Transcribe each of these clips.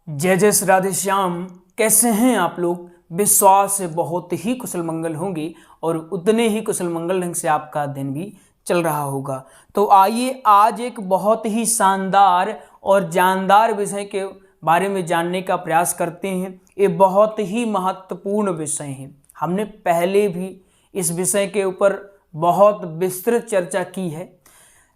जय जय श्री राधे श्याम। कैसे हैं आप लोग? विश्वास से बहुत ही कुशल मंगल होंगे और उतने ही कुशल मंगल ढंग से आपका दिन भी चल रहा होगा। तो आइए आज एक बहुत ही शानदार और जानदार विषय के बारे में जानने का प्रयास करते हैं। ये बहुत ही महत्वपूर्ण विषय है। हमने पहले भी इस विषय के ऊपर बहुत विस्तृत चर्चा की है,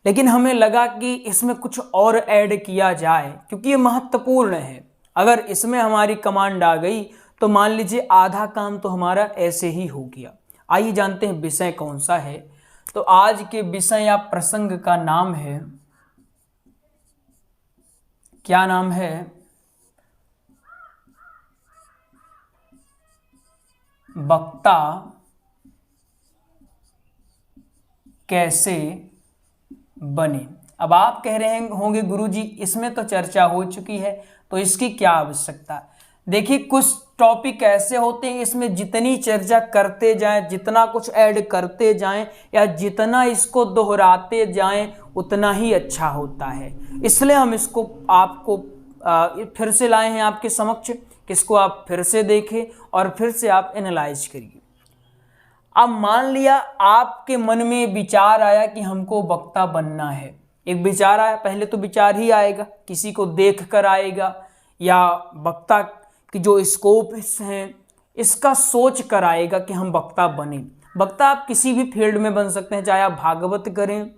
लेकिन हमें लगा कि इसमें कुछ और ऐड किया जाए क्योंकि ये महत्वपूर्ण है। अगर इसमें हमारी कमांड आ गई तो मान लीजिए आधा काम तो हमारा ऐसे ही हो गया। आइए जानते हैं विषय कौन सा है। तो आज के विषय या प्रसंग का नाम है, क्या नाम है? वक्ता कैसे बने। अब आप कह रहे होंगे गुरुजी इसमें तो चर्चा हो चुकी है तो इसकी क्या आवश्यकता। देखिए कुछ टॉपिक ऐसे होते हैं इसमें जितनी चर्चा करते जाएं, जितना कुछ ऐड करते जाएं या जितना इसको दोहराते जाएं उतना ही अच्छा होता है। इसलिए हम इसको आपको फिर से लाए हैं आपके समक्ष, किसको आप फिर से देखें और फिर से आप एनालाइज करिए। अब मान लिया आपके मन में विचार आया कि हमको वक्ता बनना है। एक विचार आया, पहले तो विचार ही आएगा, किसी को देख कर आएगा या वक्ता की जो स्कोप हैं इसका सोच कर आएगा कि हम वक्ता बने। वक्ता आप किसी भी फील्ड में बन सकते हैं, चाहे आप भागवत करें,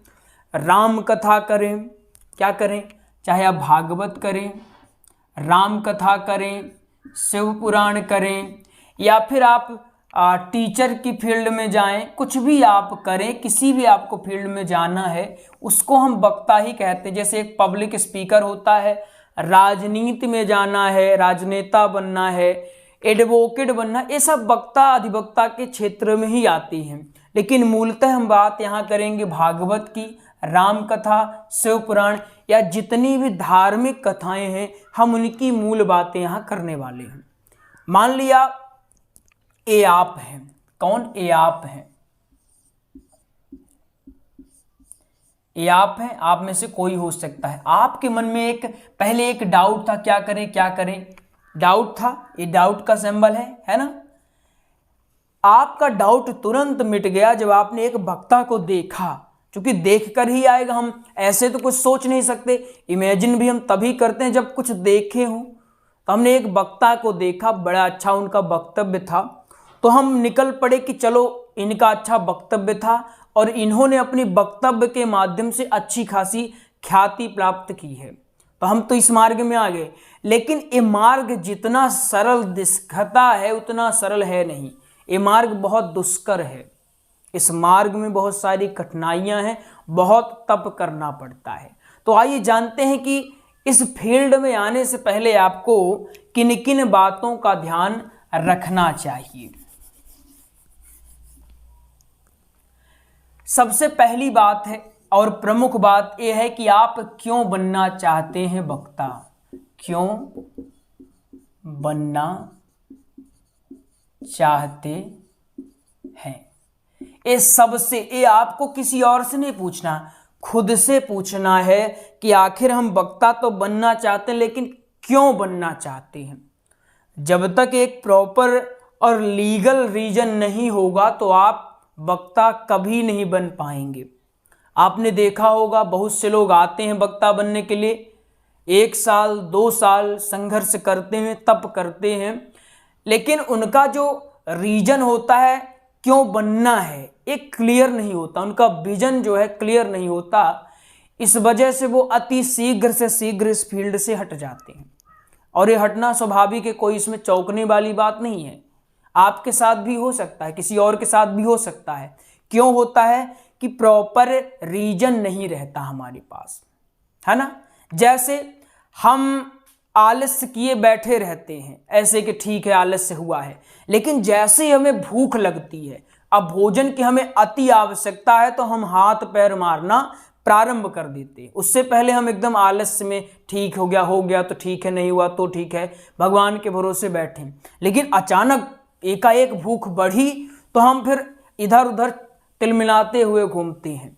राम कथा करें, क्या करें, चाहे आप भागवत करें, राम कथा करें, शिव पुराण करें, या फिर आप टीचर की फील्ड में जाएं, कुछ भी आप करें, किसी भी आपको फील्ड में जाना है उसको हम वक्ता ही कहते हैं। जैसे एक पब्लिक स्पीकर होता है, राजनीति में जाना है, राजनेता बनना है, एडवोकेट बनना, ये सब वक्ता अधिवक्ता के क्षेत्र में ही आती हैं। लेकिन मूलतः हम बात यहाँ करेंगे भागवत की, राम कथा, शिव पुराण या जितनी भी धार्मिक कथाएं हैं हम उनकी मूल बातें यहाँ करने वाले हैं। मान लिया ए आप हैं। कौन? ए आप हैं। ए आप हैं, आप में से कोई हो सकता है। आपके मन में पहले एक डाउट था, क्या करें क्या करें, डाउट था, ये डाउट का सिंबल है ना। आपका डाउट तुरंत मिट गया जब आपने एक वक्ता को देखा, क्योंकि देख कर ही आएगा। हम ऐसे तो कुछ सोच नहीं सकते, इमेजिन भी हम तभी करते हैं जब कुछ देखे हो। तो हमने एक वक्ता को देखा, बड़ा अच्छा उनका वक्तव्य था, तो हम निकल पड़े कि चलो इनका अच्छा वक्तव्य था और इन्होंने अपनी वक्तव्य के माध्यम से अच्छी खासी ख्याति प्राप्त की है, तो हम तो इस मार्ग में आ गए। लेकिन ये मार्ग जितना सरल दिखता है उतना सरल है नहीं, ये मार्ग बहुत दुष्कर है। इस मार्ग में बहुत सारी कठिनाइयां हैं, बहुत तप करना पड़ता है। तो आइए जानते हैं कि इस फील्ड में आने से पहले आपको किन किन बातों का ध्यान रखना चाहिए। सबसे पहली बात है और प्रमुख बात यह है कि आप क्यों बनना चाहते हैं वक्ता, क्यों बनना चाहते हैं। ये आपको किसी और से नहीं पूछना, खुद से पूछना है कि आखिर हम वक्ता तो बनना चाहते हैं लेकिन क्यों बनना चाहते हैं। जब तक एक प्रॉपर और लीगल रीजन नहीं होगा तो आप वक्ता कभी नहीं बन पाएंगे। आपने देखा होगा बहुत से लोग आते हैं वक्ता बनने के लिए, 1 साल 2 साल संघर्ष करते हैं, तप करते हैं, लेकिन उनका जो रीजन होता है क्यों बनना है एक क्लियर नहीं होता, उनका विजन जो है क्लियर नहीं होता। इस वजह से वो अति शीघ्र से शीघ्र इस फील्ड से हट जाते हैं और ये हटना स्वाभाविक है, कोई इसमें चौंकने वाली बात नहीं है। आपके साथ भी हो सकता है, किसी और के साथ भी हो सकता है। क्यों होता है कि प्रॉपर रीजन नहीं रहता हमारे पास, है ना। जैसे हम आलस्य किए बैठे रहते हैं, ऐसे कि ठीक है आलस्य हुआ है, लेकिन जैसे ही हमें भूख लगती है, अब भोजन की हमें अति आवश्यकता है तो हम हाथ पैर मारना प्रारंभ कर देते हैं। उससे पहले हम एकदम आलस्य में ठीक हो गया तो ठीक है, नहीं हुआ तो ठीक है, भगवान के भरोसे बैठे। लेकिन अचानक एकाएक भूख बढ़ी तो हम फिर इधर उधर तिलमिलाते हुए घूमते हैं।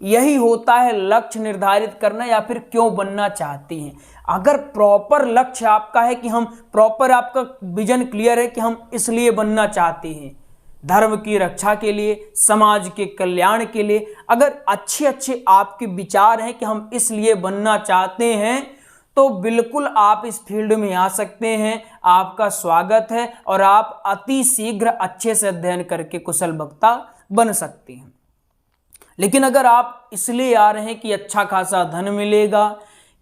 यही होता है लक्ष्य निर्धारित करना या फिर क्यों बनना चाहते हैं। अगर प्रॉपर लक्ष्य आपका है कि हम प्रॉपर, आपका विजन क्लियर है कि हम इसलिए बनना चाहते हैं, धर्म की रक्षा के लिए, समाज के कल्याण के लिए, अगर अच्छे अच्छे आपके विचार हैं कि हम इसलिए बनना चाहते हैं, तो बिल्कुल आप इस फील्ड में आ सकते हैं। आपका स्वागत है और आप अति शीघ्र अच्छे से अध्ययन करके कुशल वक्ता बन सकते हैं। लेकिन अगर आप इसलिए आ रहे हैं कि अच्छा खासा धन मिलेगा,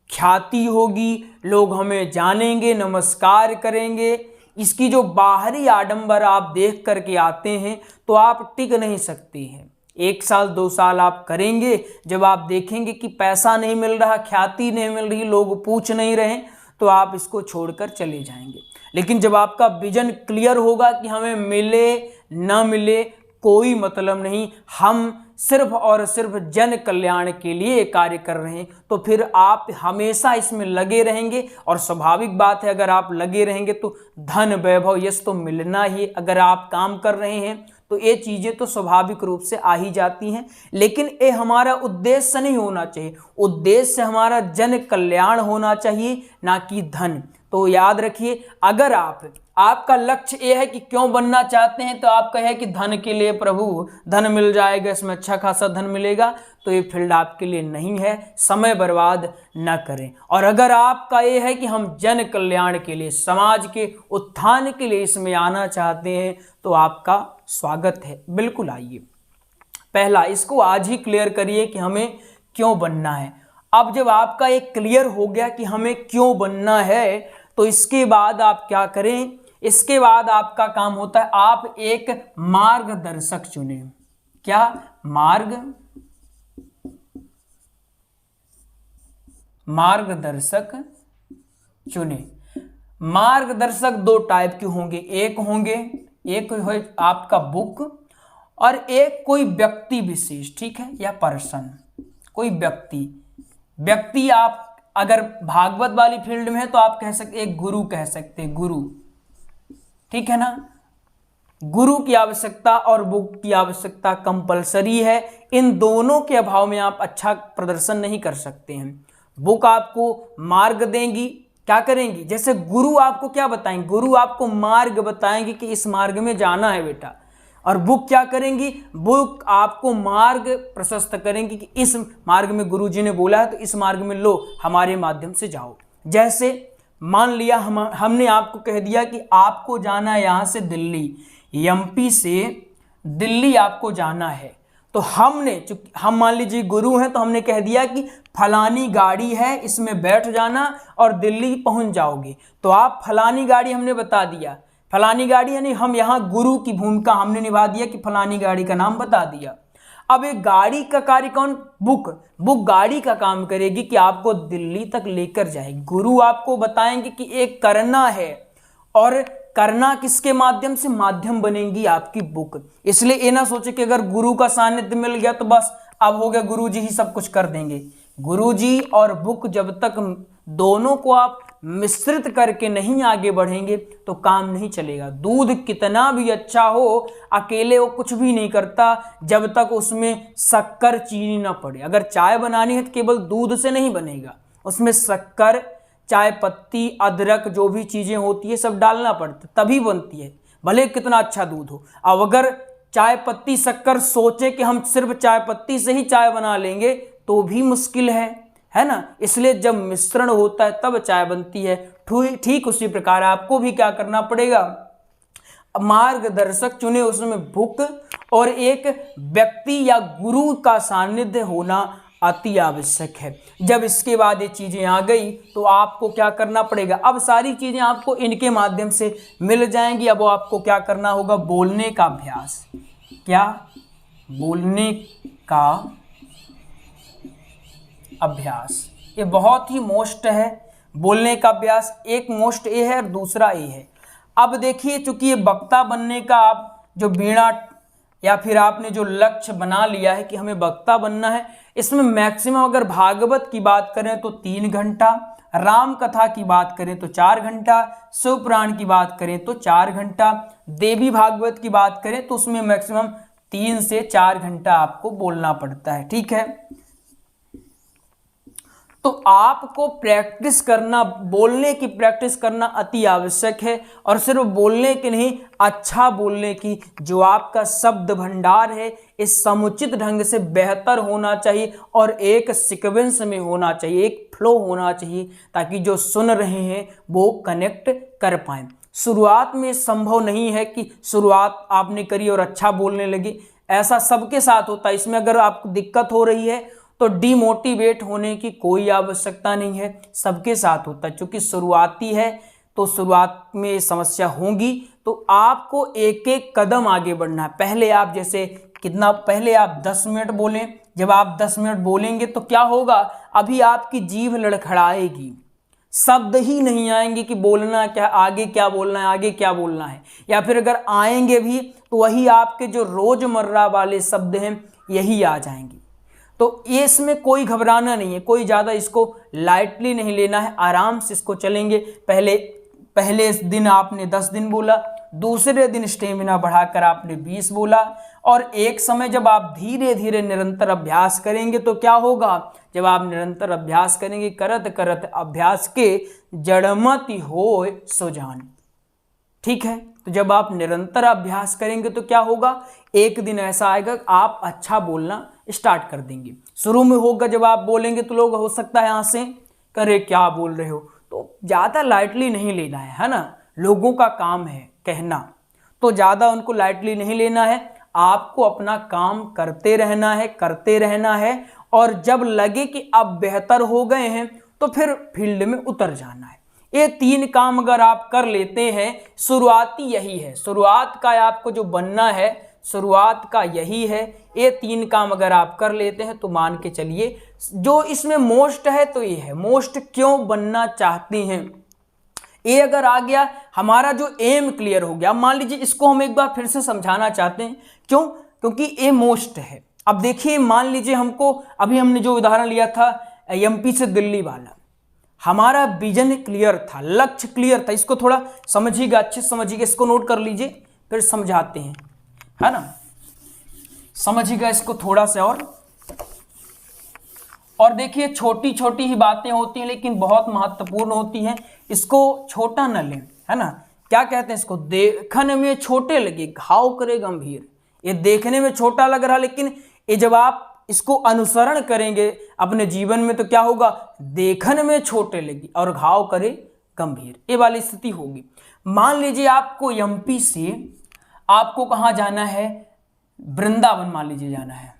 ख्याति होगी, लोग हमें जानेंगे, नमस्कार करेंगे, इसकी जो बाहरी आडंबर आप देख करके आते हैं, तो आप टिक नहीं सकते हैं। 1 साल 2 साल आप करेंगे, जब आप देखेंगे कि पैसा नहीं मिल रहा, ख्याति नहीं मिल रही, लोग पूछ नहीं रहे, तो आप इसको छोड़कर चले जाएंगे। लेकिन जब आपका विजन क्लियर होगा कि हमें मिले ना मिले कोई मतलब नहीं, हम सिर्फ और सिर्फ जन कल्याण के लिए कार्य कर रहे हैं, तो फिर आप हमेशा इसमें लगे रहेंगे। और स्वाभाविक बात है, अगर आप लगे रहेंगे तो धन, वैभव, यश तो मिलना ही। अगर आप काम कर रहे हैं तो ये चीज़ें तो स्वाभाविक रूप से आ ही जाती हैं। लेकिन ये हमारा उद्देश्य नहीं होना चाहिए। उद्देश्य हमारा जन कल्याण होना चाहिए, ना कि धन। तो याद रखिए, अगर आपका लक्ष्य ये है कि क्यों बनना चाहते हैं, तो आप कहे कि धन के लिए, प्रभु धन मिल जाएगा, इसमें अच्छा खासा धन मिलेगा, तो ये फील्ड आपके लिए नहीं है। समय बर्बाद न करें। और अगर आपका ये है कि हम जन कल्याण के लिए, समाज के उत्थान के लिए इसमें आना चाहते हैं, तो आपका स्वागत है, बिल्कुल आइए। पहला, इसको आज ही क्लियर करिए कि हमें क्यों बनना है। अब जब आपका एक क्लियर हो गया कि हमें क्यों बनना है, तो इसके बाद आप क्या करें? इसके बाद आपका काम होता है, आप एक मार्गदर्शक चुने। क्या? मार्गदर्शक चुने। मार्गदर्शक 2 टाइप के होंगे। एक है आपका बुक, और एक कोई व्यक्ति विशेष, ठीक है, या पर्सन, कोई व्यक्ति। आप अगर भागवत वाली फील्ड में है तो आप कह सकते, एक गुरु कह सकते हैं, गुरु, ठीक है ना। गुरु की आवश्यकता और बुक की आवश्यकता कंपलसरी है। इन दोनों के अभाव में आप अच्छा प्रदर्शन नहीं कर सकते हैं। बुक आपको मार्ग देंगी, क्या करेंगी? जैसे गुरु आपको क्या बताएंगे? गुरु आपको मार्ग बताएंगे कि इस मार्ग में जाना है बेटा। और बुक क्या करेंगी? बुक आपको मार्ग प्रशस्त करेंगी कि इस मार्ग में गुरुजी ने बोला है, तो इस मार्ग में लो, हमारे माध्यम से जाओ। जैसे मान लिया हमने आपको कह दिया कि आपको जाना है यहाँ से दिल्ली, एमपी से दिल्ली आपको जाना है, तो हम मान लीजिए गुरु हैं, तो हमने कह दिया कि फलानी गाड़ी है, इसमें बैठ जाना और दिल्ली पहुंच जाओगे। तो आप फलानी गाड़ी हमने बता दिया, फलानी गाड़ी, यानी हम यहाँ गुरु की भूमिका हमने निभा दिया कि फलानी गाड़ी का नाम बता दिया। अब एक गाड़ी का कार्य कौन? बुक गाड़ी का काम करेगी कि आपको दिल्ली तक लेकर जाएगी। गुरु आपको बताएंगे कि एक करना है, और करना किसके माध्यम से? माध्यम बनेगी आपकी बुक। इसलिए ये ना सोचे कि अगर गुरु का सानिध्य मिल गया तो बस अब हो गया, गुरु जी ही सब कुछ कर देंगे। गुरु जी और बुक जब तक दोनों को आप मिश्रित करके नहीं आगे बढ़ेंगे तो काम नहीं चलेगा। दूध कितना भी अच्छा हो, अकेले वो कुछ भी नहीं करता जब तक उसमें शक्कर, चीनी ना पड़े। अगर चाय बनानी है तो केवल दूध से नहीं बनेगा, उसमें शक्कर, चाय पत्ती, अदरक, जो भी चीज़ें होती है सब डालना पड़ता तभी बनती है, भले कितना अच्छा दूध हो। अब अगर चाय पत्ती, शक्कर सोचे कि हम सिर्फ चाय पत्ती से ही चाय बना लेंगे तो भी मुश्किल है ना। इसलिए जब मिश्रण होता है तब चाय बनती है। ठीक उसी प्रकार आपको भी क्या करना पड़ेगा? मार्गदर्शक चुने, उसमें बुक और एक व्यक्ति या गुरु का सानिध्य होना अति आवश्यक है। जब इसके बाद ये चीज़ें आ गई तो आपको क्या करना पड़ेगा? अब सारी चीज़ें आपको इनके माध्यम से मिल जाएंगी। अब आपको क्या करना होगा? बोलने का अभ्यास। क्या? बोलने का अभ्यास। ये बहुत ही मोस्ट है, बोलने का अभ्यास। एक मोस्ट ए है और दूसरा ए है। अब देखिए, चूंकि ये वक्ता बनने का आप जो बीड़ा या फिर आपने जो लक्ष्य बना लिया है कि हमें वक्ता बनना है, इसमें मैक्सिमम अगर भागवत की बात करें तो 3 घंटा, राम कथा की बात करें तो 4 घंटा, शिव पुराण की बात करें तो 4 घंटा, देवी भागवत की बात करें तो उसमें मैक्सिमम 3 से 4 घंटा आपको बोलना पड़ता है। ठीक है, तो आपको प्रैक्टिस करना, बोलने की प्रैक्टिस करना अति आवश्यक है। और सिर्फ बोलने की नहीं, अच्छा बोलने की, जो आपका शब्द भंडार है इस समुचित ढंग से बेहतर होना चाहिए और एक सीक्वेंस में होना चाहिए, एक फ्लो होना चाहिए, ताकि जो सुन रहे हैं वो कनेक्ट कर पाएं। शुरुआत में संभव नहीं है कि शुरुआत आपने करी और अच्छा बोलने लगे, ऐसा सबके साथ होता है। इसमें अगर आपको दिक्कत हो रही है तो डिमोटिवेट होने की कोई आवश्यकता नहीं है, सबके साथ होता है। क्योंकि शुरुआती है तो शुरुआत में समस्या होगी, तो आपको एक एक कदम आगे बढ़ना है। पहले आप जैसे पहले आप 10 मिनट बोलें, जब आप 10 मिनट बोलेंगे तो क्या होगा, अभी आपकी जीभ लड़खड़ाएगी, शब्द ही नहीं आएंगे कि बोलना क्या, आगे क्या बोलना है, आगे क्या बोलना है। या फिर अगर आएंगे भी तो वही आपके जो रोजमर्रा वाले शब्द हैं यही आ जाएंगे। तो ये इसमें कोई घबराना नहीं है, कोई ज़्यादा इसको लाइटली नहीं लेना है, आराम से इसको चलेंगे। पहले दिन आपने 10 दिन बोला, दूसरे दिन स्टेमिना बढ़ाकर आपने 20 बोला, और एक समय जब आप धीरे धीरे निरंतर अभ्यास करेंगे तो क्या होगा, जब आप निरंतर अभ्यास करेंगे, करत करत अभ्यास के जड़मति होय सो जान। ठीक है, तो जब आप निरंतर अभ्यास करेंगे तो क्या होगा, एक दिन ऐसा आएगा आप अच्छा बोलना स्टार्ट कर देंगे। शुरू में होगा जब आप बोलेंगे तो लोग हो सकता है हंसे, करे क्या बोल रहे हो, तो ज़्यादा लाइटली नहीं लेना है ना। लोगों का काम है कहना, तो ज़्यादा उनको लाइटली नहीं लेना है। आपको अपना काम करते रहना है, और जब लगे कि अब बेहतर हो गए हैं तो फिर फील्ड में उतर जाना है। ये 3 काम अगर आप कर लेते हैं, शुरुआती यही है, शुरुआत का आपको जो बनना है, शुरुआत का यही है। ये 3 काम अगर आप कर लेते हैं तो मान के चलिए, जो इसमें मोस्ट है तो ये है, मोस्ट क्यों बनना चाहते हैं, ये अगर आ गया, हमारा जो एम क्लियर हो गया। मान लीजिए इसको हम एक बार फिर से समझाना चाहते हैं, क्यों, क्योंकि ये मोस्ट है। अब देखिए, मान लीजिए हमको, अभी हमने जो उदाहरण लिया था एमपी से दिल्ली वाला, हमारा विजन क्लियर था, लक्ष्य क्लियर था। इसको थोड़ा समझिएगा, अच्छे समझिएगा, इसको नोट कर लीजिए, फिर समझाते हैं, है ना। समझिएगा इसको थोड़ा सा और देखिए, छोटी छोटी ही बातें होती हैं लेकिन बहुत महत्वपूर्ण होती हैं, इसको छोटा न लें, है ना। क्या कहते हैं इसको, देखने में छोटे लगे घाव करे गंभीर। ये देखने में छोटा लग रहा, लेकिन ये जब आप इसको अनुसरण करेंगे अपने जीवन में तो क्या होगा, देखने में छोटे लगे और घाव करे गंभीर, ये वाली स्थिति होगी। मान लीजिए आपको एमपी से आपको कहाँ जाना है, वृंदावन मान लीजिए जाना है।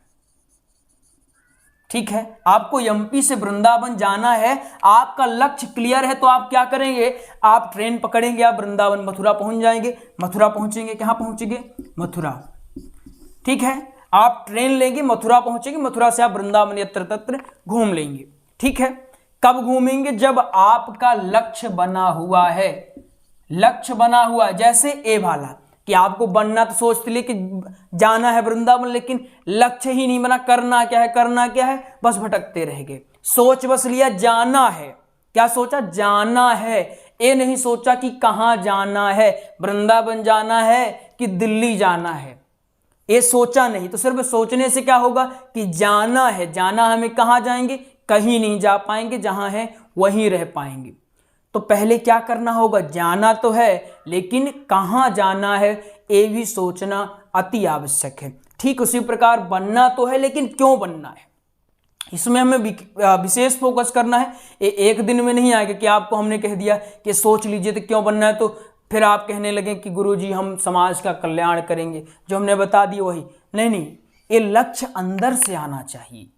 ठीक है, आपको एमपी से वृंदावन जाना है, आपका लक्ष्य क्लियर है, तो आप क्या करेंगे, आप ट्रेन पकड़ेंगे, आप वृंदावन मथुरा पहुंच जाएंगे। मथुरा पहुंचेंगे, कहाँ पहुंचेंगे, मथुरा। ठीक है, आप ट्रेन लेंगे, मथुरा पहुंचेंगे, मथुरा से आप वृंदावन यत्र तत्र घूम लेंगे। ठीक है, कब घूमेंगे, जब आपका लक्ष्य बना हुआ है, लक्ष्य बना हुआ है। जैसे ए वाला कि आपको बनना तो सोचते लिए कि जाना है वृंदावन, लेकिन लक्ष्य ही नहीं बना, करना क्या है, करना क्या है, बस भटकते रह गए। सोच बस लिया जाना है, क्या सोचा, जाना है, ये नहीं सोचा कि कहाँ जाना है, वृंदावन जाना है कि दिल्ली जाना है, ये सोचा नहीं। तो सिर्फ सोचने से क्या होगा कि जाना है, जाना हमें कहाँ जाएंगे, कहीं नहीं जा पाएंगे, जहां है वहीं रह पाएंगे। तो पहले क्या करना होगा, जाना तो है लेकिन कहाँ जाना है ये भी सोचना अति आवश्यक है। ठीक उसी प्रकार बनना तो है, लेकिन क्यों बनना है, इसमें हमें विशेष फोकस करना है। ये एक दिन में नहीं आएगा कि आपको हमने कह दिया कि सोच लीजिए तो क्यों बनना है, तो फिर आप कहने लगे कि गुरुजी हम समाज का कल्याण करेंगे, जो हमने बता दिया वही नहीं, ये लक्ष्य अंदर से आना चाहिए।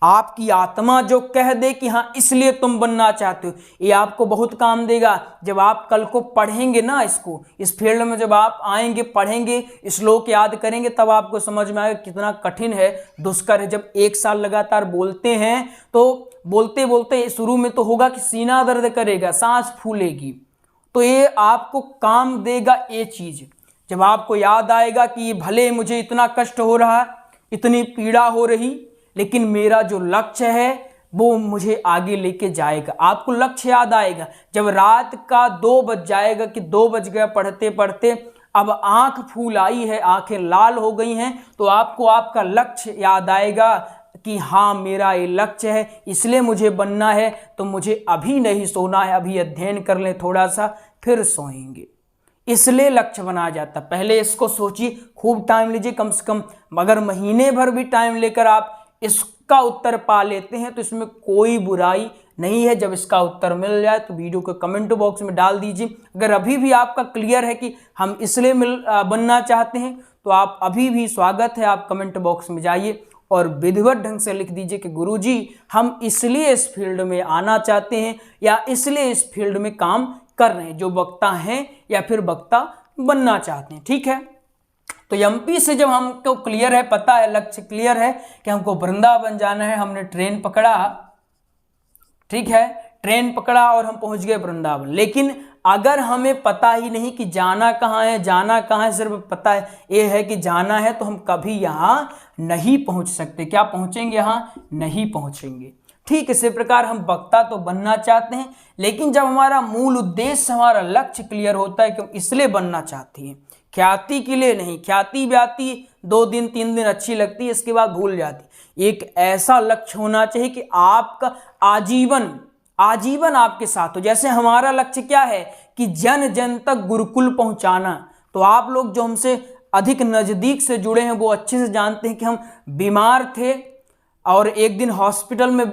आपकी आत्मा जो कह दे कि हाँ इसलिए तुम बनना चाहते हो, ये आपको बहुत काम देगा। जब आप कल को पढ़ेंगे ना, इसको इस फील्ड में जब आप आएंगे, पढ़ेंगे, श्लोक याद करेंगे, तब आपको समझ में आएगा कितना कठिन है, दुष्कर है। जब 1 साल लगातार बोलते हैं तो बोलते बोलते शुरू में तो होगा कि सीना दर्द करेगा, सांस फूलेगी, तो ये आपको काम देगा। ये चीज जब आपको याद आएगा कि भले मुझे इतना कष्ट हो रहा, इतनी पीड़ा हो रही, लेकिन मेरा जो लक्ष्य है वो मुझे आगे लेके जाएगा, आपको लक्ष्य याद आएगा। जब रात का 2 बज जाएगा कि 2 बज गया, पढ़ते पढ़ते अब आंख फूल आई है, आंखें लाल हो गई हैं, तो आपको आपका लक्ष्य याद आएगा कि हाँ मेरा ये लक्ष्य है, इसलिए मुझे बनना है, तो मुझे अभी नहीं सोना है, अभी अध्ययन कर लें थोड़ा सा फिर सोएंगे। इसलिए लक्ष्य बनाया जाता। पहले इसको सोचिए, खूब टाइम लीजिए, कम से कम अगर महीने भर भी टाइम लेकर आप इसका उत्तर पा लेते हैं तो इसमें कोई बुराई नहीं है। जब इसका उत्तर मिल जाए तो वीडियो को कमेंट बॉक्स में डाल दीजिए। अगर अभी भी आपका क्लियर है कि हम इसलिए बनना चाहते हैं तो आप अभी भी स्वागत है, आप कमेंट बॉक्स में जाइए और विधिवत ढंग से लिख दीजिए कि गुरुजी हम इसलिए इस फील्ड में आना चाहते हैं या इसलिए इस फील्ड में काम कर रहे हैं, जो वक्ता हैं या फिर वक्ता बनना चाहते हैं। ठीक है, तो एमपी से जब हमको क्लियर है, पता है, लक्ष्य क्लियर है कि हमको वृंदावन जाना है, हमने ट्रेन पकड़ा, ठीक है, ट्रेन पकड़ा और हम पहुंच गए वृंदावन। लेकिन अगर हमें पता ही नहीं कि जाना कहाँ है, जाना कहाँ है, सिर्फ पता है ये है कि जाना है, तो हम कभी यहाँ नहीं पहुंच सकते। क्या पहुंचेंगे? यहाँ नहीं पहुंचेंगे। ठीक इसी प्रकार हम वक्ता तो बनना चाहते हैं, लेकिन जब हमारा मूल उद्देश्य, हमारा लक्ष्य क्लियर होता है कि हम इसलिए बनना चाहते हैं, ख्याति के लिए नहीं। ख्याति व्याति 2 दिन 3 दिन अच्छी लगती है, इसके बाद भूल जाती। एक ऐसा लक्ष्य होना चाहिए कि आपका आजीवन आजीवन आपके साथ हो। जैसे हमारा लक्ष्य क्या है कि जन जन तक गुरुकुल पहुंचाना। तो आप लोग जो हमसे अधिक नज़दीक से जुड़े हैं वो अच्छे से जानते हैं कि हम बीमार थे और एक दिन हॉस्पिटल में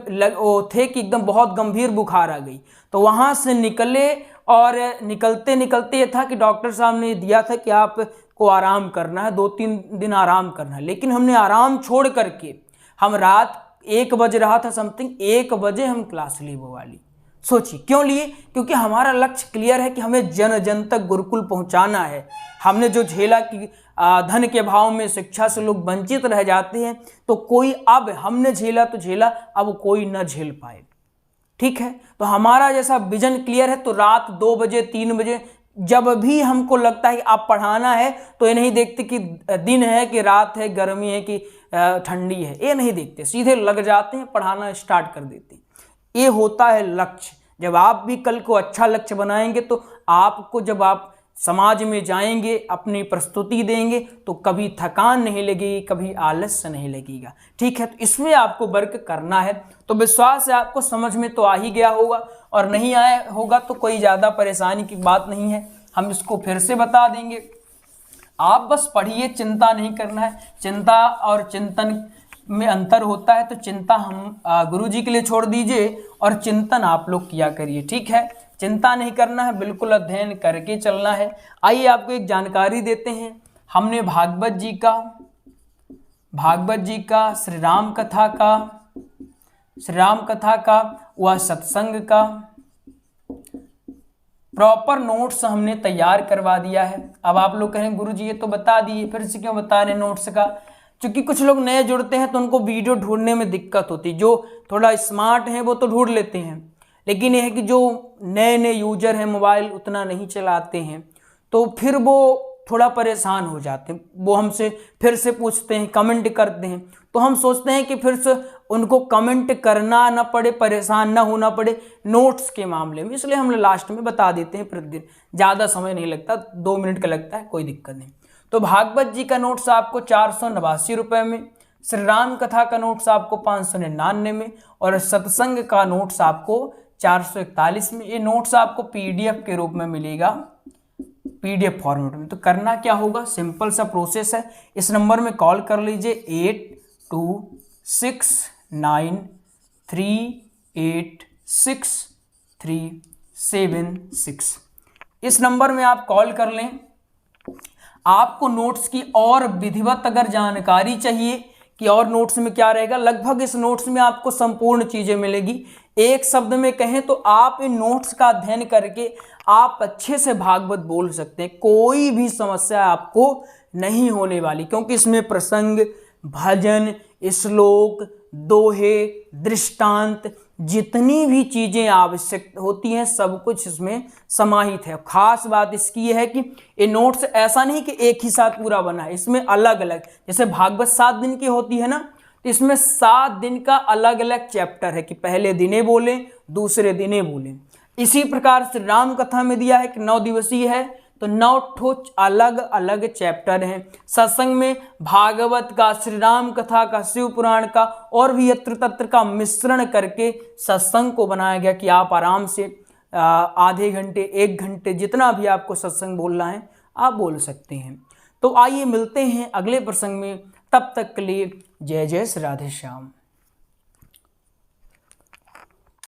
थे कि एकदम बहुत गंभीर बुखार आ गई। तो वहाँ से निकले और निकलते निकलते ये था कि डॉक्टर साहब ने दिया था कि आपको आराम करना है, 2-3 दिन आराम करना है। लेकिन हमने आराम छोड़ करके, हम रात 1 बज रहा था समथिंग, 1 बजे हम क्लास ली वो वाली। सोचिए क्यों लिए? क्योंकि हमारा लक्ष्य क्लियर है कि हमें जन जन तक गुरुकुल पहुंचाना है। हमने जो झेला कि धन के अभाव में शिक्षा से लोग वंचित रह जाते हैं, तो कोई, अब हमने झेला तो झेला, अब कोई न झेल पाए। ठीक है, तो हमारा जैसा विजन क्लियर है, तो रात 2 बजे 3 बजे जब भी हमको लगता है कि आप पढ़ाना है, तो ये नहीं देखते कि दिन है कि रात है, गर्मी है कि ठंडी है, ये नहीं देखते, सीधे लग जाते हैं, पढ़ाना स्टार्ट कर देते हैं। ये होता है लक्ष्य। जब आप भी कल को अच्छा लक्ष्य बनाएंगे तो आपको, जब आप समाज में जाएंगे, अपनी प्रस्तुति देंगे, तो कभी थकान नहीं लगेगी, कभी आलस्य नहीं लगेगा। ठीक है, तो इसमें आपको वर्क करना है। तो विश्वास है आपको समझ में तो आ ही गया होगा, और नहीं आया होगा तो कोई ज़्यादा परेशानी की बात नहीं है, हम इसको फिर से बता देंगे। आप बस पढ़िए, चिंता नहीं करना है। चिंता और चिंतन में अंतर होता है, तो चिंता हम गुरुजी के लिए छोड़ दीजिए और चिंतन आप लोग किया करिए। ठीक है, चिंता नहीं करना है, बिल्कुल अध्ययन करके चलना है। आइए आपको एक जानकारी देते हैं। हमने भागवत जी का श्री राम कथा का व सत्संग का प्रॉपर नोट्स हमने तैयार करवा दिया है। अब आप लोग कहें गुरुजी ये तो बता दिए, फिर से क्यों बता रहे नोट्स का? क्योंकि कुछ लोग नए जुड़ते हैं तो उनको वीडियो ढूंढने में दिक्कत होती है। जो थोड़ा स्मार्ट हैं वो तो ढूंढ लेते हैं, लेकिन यह है कि जो नए यूजर हैं, मोबाइल उतना नहीं चलाते हैं, तो फिर वो थोड़ा परेशान हो जाते हैं। वो हमसे फिर से पूछते हैं, कमेंट करते हैं, तो हम सोचते हैं कि फिर से उनको कमेंट करना ना पड़े, परेशान ना होना पड़े नोट्स के मामले में, इसलिए हम लास्ट में बता देते हैं प्रतिदिन। ज़्यादा समय नहीं लगता, 2 मिनट का लगता है, कोई दिक्कत नहीं। तो भागवत जी का नोट्स आपको 489 रुपये में, श्री राम कथा का नोट्स आपको 599 में, और सत्संग का नोट्स आपको 441 में। ये नोट्स आपको PDF के रूप में मिलेगा, PDF फॉर्मेट में। तो करना क्या होगा, सिंपल सा प्रोसेस है। इस नंबर में कॉल कर लीजिए 8269386376। इस नंबर में आप कॉल कर लें। आपको नोट्स की और विधिवत अगर जानकारी चाहिए कि और नोट्स में क्या रहेगा, लगभग इस नोट्स में आपको संपूर्ण चीजें मिलेगी। एक शब्द में कहें तो आप इन नोट्स का अध्ययन करके आप अच्छे से भागवत बोल सकते हैं। कोई भी समस्या आपको नहीं होने वाली, क्योंकि इसमें प्रसंग, भजन, श्लोक, दोहे, दृष्टांत, जितनी भी चीजें आवश्यक होती हैं सब कुछ इसमें समाहित है। खास बात इसकी है कि ये नोट्स ऐसा नहीं कि एक ही साथ पूरा बना है, इसमें अलग अलग, जैसे भागवत 7 दिन की होती है ना, तो इसमें 7 दिन का अलग अलग चैप्टर है कि पहले दिने बोले, दूसरे दिने बोले। इसी प्रकार श्री राम कथा में दिया है कि 9 दिवसीय है, तो 9 ठो अलग अलग चैप्टर हैं। सत्संग में भागवत का, श्री राम कथा का, शिव पुराण का और भी यत्र तत्र का मिश्रण करके सत्संग को बनाया गया कि आप आराम से आधे घंटे, 1 घंटे, जितना भी आपको सत्संग बोलना है आप बोल सकते हैं। तो आइए मिलते हैं अगले प्रसंग में, तब तक के लिए जय जय श्री राधे श्याम।